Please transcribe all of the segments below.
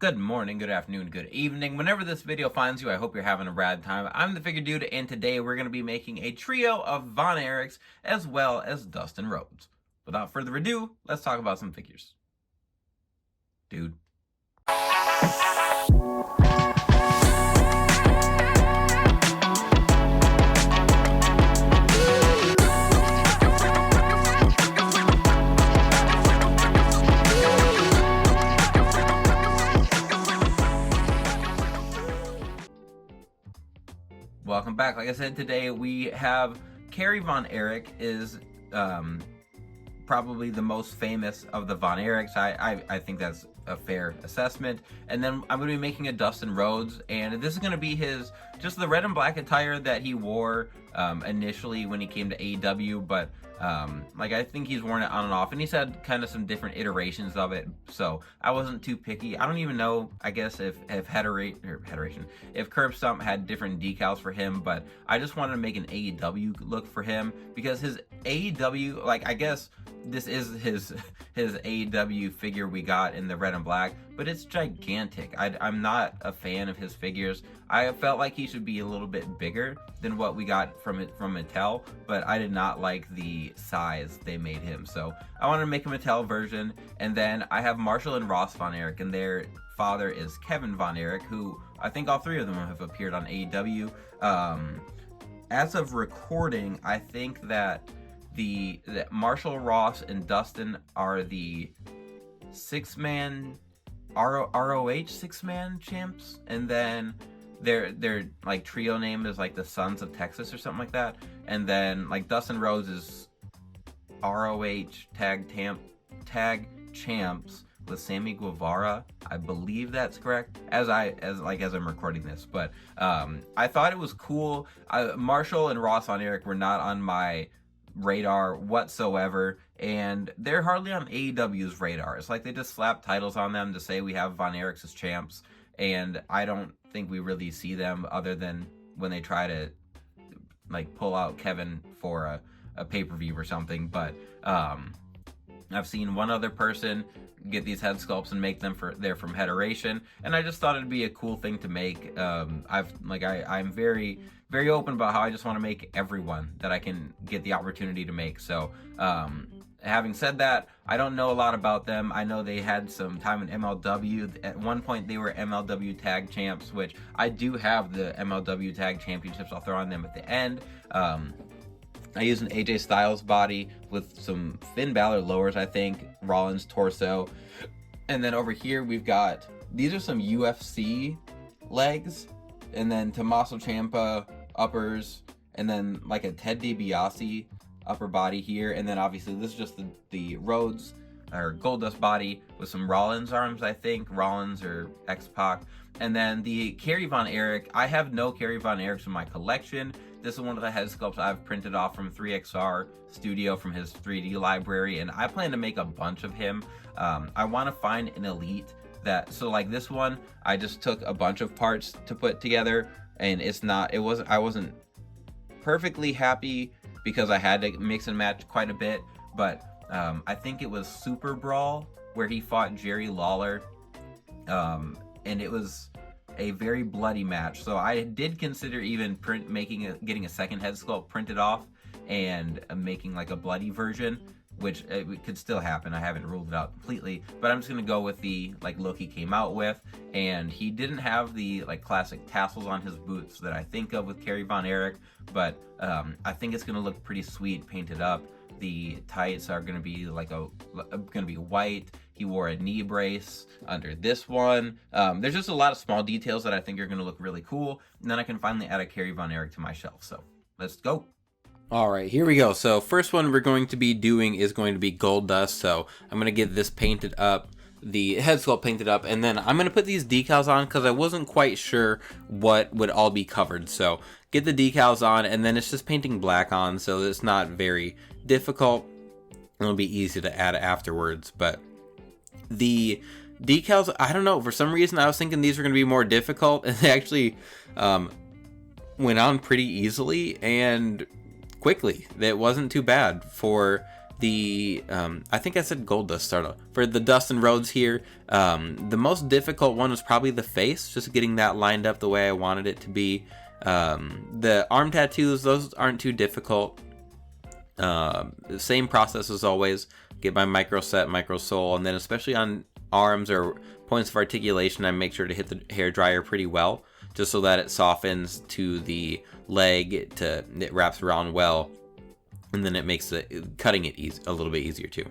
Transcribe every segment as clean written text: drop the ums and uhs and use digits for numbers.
Good morning, good afternoon, good evening. Whenever this video finds you, I hope you're having a rad time. I'm the Figure Dude, and today we're going to be making a trio of Von Erichs as well as Dustin Rhodes. Without further ado, let's talk about some figures. Dude. Welcome back. Like I said, today we have Kerry Von Erich is probably the most famous of the Von Erichs. I think that's a fair assessment. And then I'm going to be making a Dustin Rhodes, and this is going to be his, just the red and black attire that he wore initially when he came to AEW, but like I think he's worn it on and off, and he's had kind of some different iterations of it, so I wasn't too picky. I don't even know, I guess, if Curb Stomp had different decals for him, but I just wanted to make an AEW look for him because his AEW, like, I guess this is his AEW figure we got in the red and black, but it's gigantic. I'm not a fan of his figures. I felt like he should be a little bit bigger than what we got from Mattel, but I did not like the size they made him, so I wanted to make a Mattel version. And then I have Marshalll and Ross Von Erich, and their father is Kevin Von Erich, who I think all three of them have appeared on AEW. As of recording, I think that that Marshalll, Ross, and Dustin are the six-man ROH six-man champs, and then their like trio name is like the Sons of Texas or something like that, and then like Dustin Rhodes is ROH tag champs with Sammy Guevara. I believe that's correct as I'm recording this, but I thought it was cool. Marshalll and Ross Von Erich were not on my radar whatsoever, and they're hardly on AEW's radar. It's like they just slap titles on them to say we have Von Erichs as champs, and I don't think we really see them other than when they try to like pull out Kevin for a pay-per-view or something. But I've seen one other person get these head sculpts and make them they're from Federation, and I just thought it'd be a cool thing to make. I'm very open about how I just want to make everyone that I can get the opportunity to make. So having said that, I don't know a lot about them. I know they had some time in MLW. At one point they were MLW tag champs, which I do have the MLW tag championships. I'll throw on them at the end. I use an AJ Styles body with some Finn Balor lowers, I think, Rollins torso. And then over here we've got, these are some UFC legs, and then Tommaso Ciampa uppers, and then like a Ted DiBiase upper body here. And then obviously this is just the Rhodes or Goldust body with some Rollins arms, I think, Rollins or X-Pac. And then the Kerry Von Erich, I have no Kerry Von Erichs in my collection. This is one of the head sculpts I've printed off from 3XR Studio from his 3D library, and I plan to make a bunch of him. I want to find an Elite so like this one, I just took a bunch of parts to put together, and I wasn't perfectly happy because I had to mix and match quite a bit, but I think it was Super Brawl where he fought Jerry Lawler, and it was a very bloody match. So I did consider even getting a second head sculpt printed off and making like a bloody version, which it could still happen. I haven't ruled it out completely, but I'm just gonna go with the like look he came out with. And he didn't have the like classic tassels on his boots that I think of with Kerry Von Erich, but I think it's gonna look pretty sweet painted up. The tights are gonna be gonna be white. He wore a knee brace under this one. There's just a lot of small details that I think are gonna look really cool, and then I can finally add a Kerry Von Erich to my shelf. So let's go. All right, here we go. So first one we're going to be doing is going to be Goldust. So I'm gonna get this painted up, the head sculpt painted up, and then I'm gonna put these decals on because I wasn't quite sure what would all be covered. So get the decals on, and then it's just painting black on, so it's not very difficult. It'll be easy to add afterwards. But the decals, I don't know, for some reason I was thinking these were gonna be more difficult, and they actually went on pretty easily and quickly. It wasn't too bad for the I think I said gold dust startle for the Dustin Rhodes here. The most difficult one was probably the face, just getting that lined up the way I wanted it to be. The arm tattoos, those aren't too difficult. Same process as always. Get my micro set, micro sole, and then especially on arms or points of articulation, I make sure to hit the hair dryer pretty well, just so that it softens to the leg, it wraps around well, and then it makes cutting it a little bit easier too.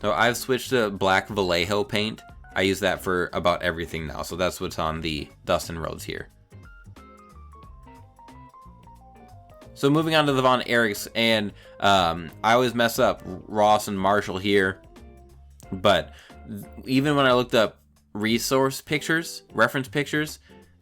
So I've switched to black Vallejo paint. I use that for about everything now, so that's what's on the Dustin Rhodes here. So moving on to the Von Erichs, and I always mess up Ross and Marshalll here, but even when I looked up reference pictures,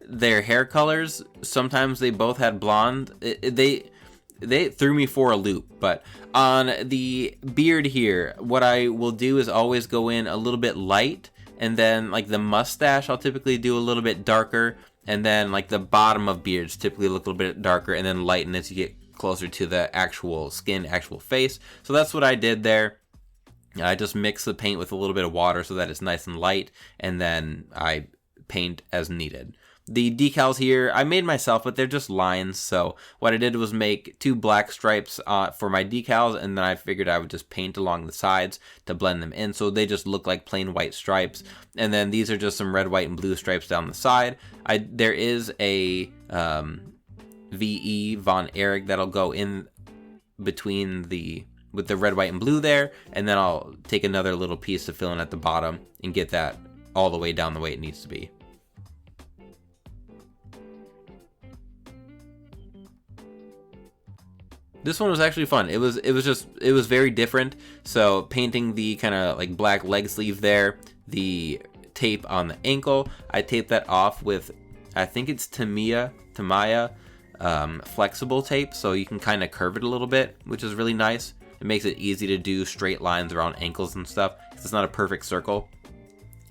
their hair colors, sometimes they both had blonde. They threw me for a loop. But on the beard here, what I will do is always go in a little bit light, and then like the mustache I'll typically do a little bit darker, and then like the bottom of beards typically look a little bit darker and then lighten as you get closer to the actual skin, actual face. So that's what I did there. I just mix the paint with a little bit of water so that it's nice and light, and then I paint as needed. The decals here, I made myself, but they're just lines. So what I did was make 2 black stripes for my decals, and then I figured I would just paint along the sides to blend them in. So they just look like plain white stripes. And then these are just some red, white, and blue stripes down the side. There is a VE Von Erich that'll go in between with the red, white, and blue there. And then I'll take another little piece to fill in at the bottom and get that all the way down the way it needs to be. This one was actually fun. It was very different. So painting the kind of like black leg sleeve there, the tape on the ankle, I taped that off with, I think it's Tamiya flexible tape, so you can kind of curve it a little bit, which is really nice. It makes it easy to do straight lines around ankles and stuff, because it's not a perfect circle.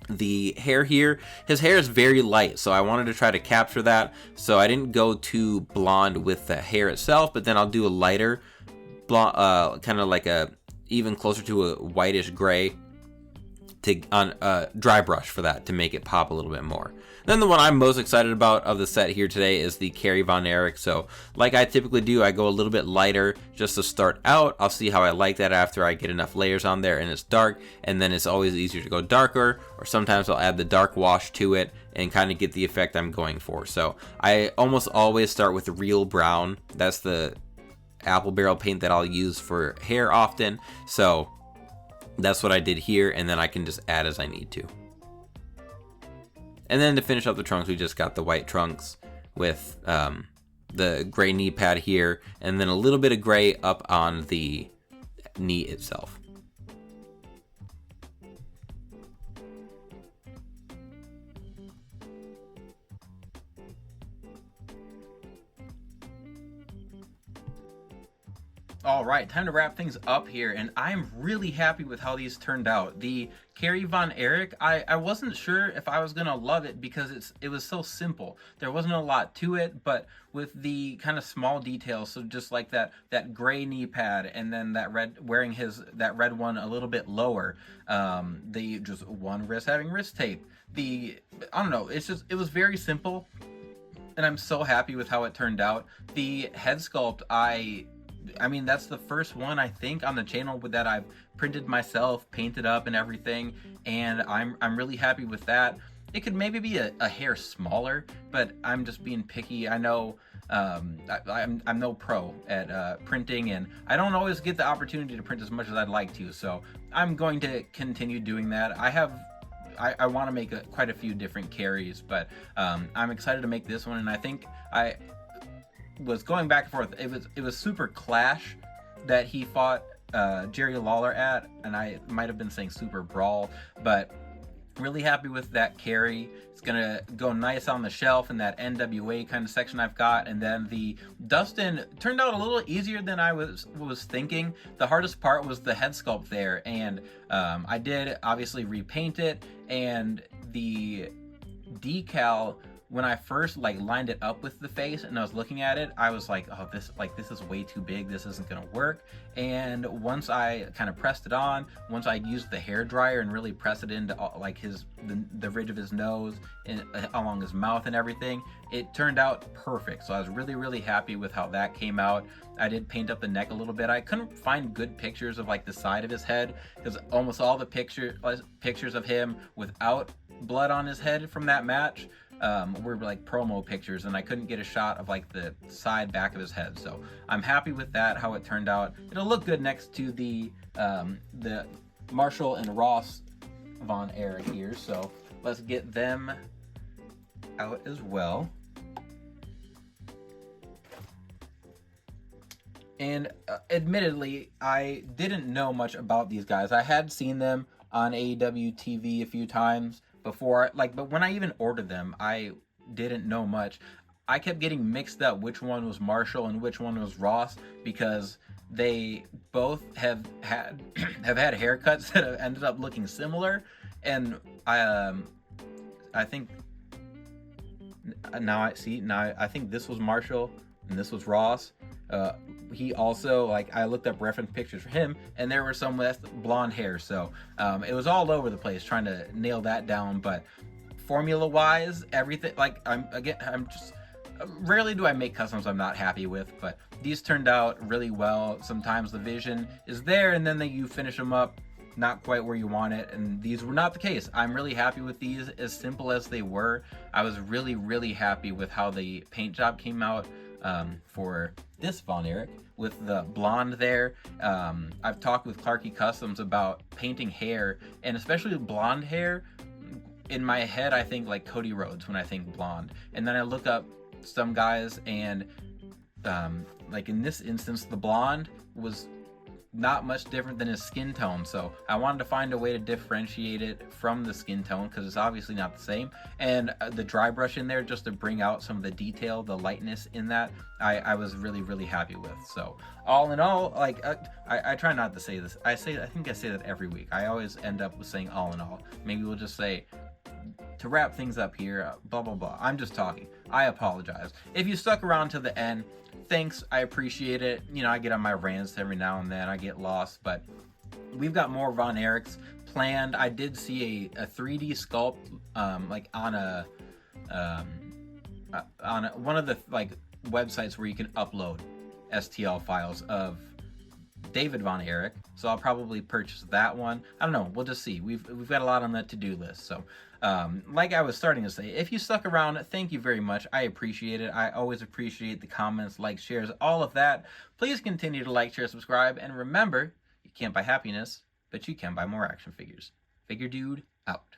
The hair here, his hair is very light, so I wanted to try to capture that, so I didn't go too blonde with the hair itself, but then I'll do a lighter blonde, kind of like even closer to a whitish gray on dry brush for that to make it pop a little bit more. Then the one I'm most excited about of the set here today is the Kerry Von Erich. So like I typically do, I go a little bit lighter just to start out. I'll see how I like that after I get enough layers on there and it's dark, and then it's always easier to go darker, or sometimes I'll add the dark wash to it and kind of get the effect I'm going for. So I almost always start with real brown. That's the apple barrel paint that I'll use for hair often. So that's what I did here, and then I can just add as I need to. And then to finish up the trunks, we just got the white trunks with the gray knee pad here, and then a little bit of gray up on the knee itself. All right, time to wrap things up here, and I'm really happy with how these turned out. The Kerry Von Erich, I wasn't sure if I was gonna love it because it was so simple. There wasn't a lot to it, but with the kind of small details, so just like that gray knee pad, and then that red, wearing that red one a little bit lower, the just one wrist having wrist tape. I don't know, it was very simple, and I'm so happy with how it turned out. The head sculpt, I mean, that's the first one I think on the channel that I've printed myself, painted up and everything, and I'm really happy with that. It could maybe be a hair smaller, but I'm just being picky. I know I'm no pro at printing, and I don't always get the opportunity to print as much as I'd like to, so I'm going to continue doing that. I want to make quite a few different carries, but I'm excited to make this one, and I think I was going back and forth. It was Super Clash that he fought Jerry Lawler at, and I might have been saying Super Brawl, but really happy with that carry. It's gonna go nice on the shelf in that NWA kind of section I've got. And then the Dustin turned out a little easier than I was thinking. The hardest part was the head sculpt there, and I did obviously repaint it, and the decal, when I first like lined it up with the face and I was looking at it, I was like, oh, this is way too big, this isn't gonna work. And once I kind of pressed it on, once I used the hair dryer and really pressed it into like the ridge of his nose and along his mouth and everything, it turned out perfect. So I was really happy with how that came out. I did paint up the neck a little bit. I couldn't find good pictures of like the side of his head, because almost all the pictures of him without blood on his head from that match were like promo pictures, and I couldn't get a shot of like the side back of his head. So I'm happy with that, how it turned out. It'll look good next to the Marshalll and Ross Von Erich here. So let's get them out as well. And admittedly, I didn't know much about these guys. I had seen them on AEW TV a few times before, like, but when I even ordered them, I didn't know much. I kept getting mixed up which one was Marshalll and which one was Ross, because they both have had haircuts that have ended up looking similar. And I think now I think this was Marshalll and this was Ross. He also, like, I looked up reference pictures for him, and there were some with blonde hair. So it was all over the place trying to nail that down. But formula wise, everything, like, I'm just rarely do I make customs I'm not happy with, but these turned out really well. Sometimes the vision is there, and then you finish them up not quite where you want it, and these were not the case. I'm really happy with these, as simple as they were. I was really happy with how the paint job came out for this Von Erich with the blonde there. I've talked with Clarky Customs about painting hair, and especially blonde hair. In my head, I think like Cody Rhodes when I think blonde, and then I look up some guys, and like in this instance, the blonde was not much different than his skin tone. So I wanted to find a way to differentiate it from the skin tone, because it's obviously not the same. And the dry brush in there, just to bring out some of the detail, the lightness in that, I was really happy with. So all in all, like, I try not to say this. I think I say that every week. I always end up with saying all in all. Maybe we'll just say, to wrap things up here, blah blah. I'm just talking. I apologize. If you stuck around to the end, thanks, I appreciate it. You know, I get on my rants every now and then. I get lost, but we've got more Von Erichs planned. I did see a 3D sculpt, like on one of the like websites where you can upload STL files of David Von Erich. So I'll probably purchase that one. I don't know. We'll just see. We've got a lot on the to-do list. So like I was starting to say, if you stuck around, thank you very much. I appreciate it. I always appreciate the comments, likes, shares, all of that. Please continue to like, share, subscribe, and remember, you can't buy happiness, but you can buy more action figures. Figure Dude out.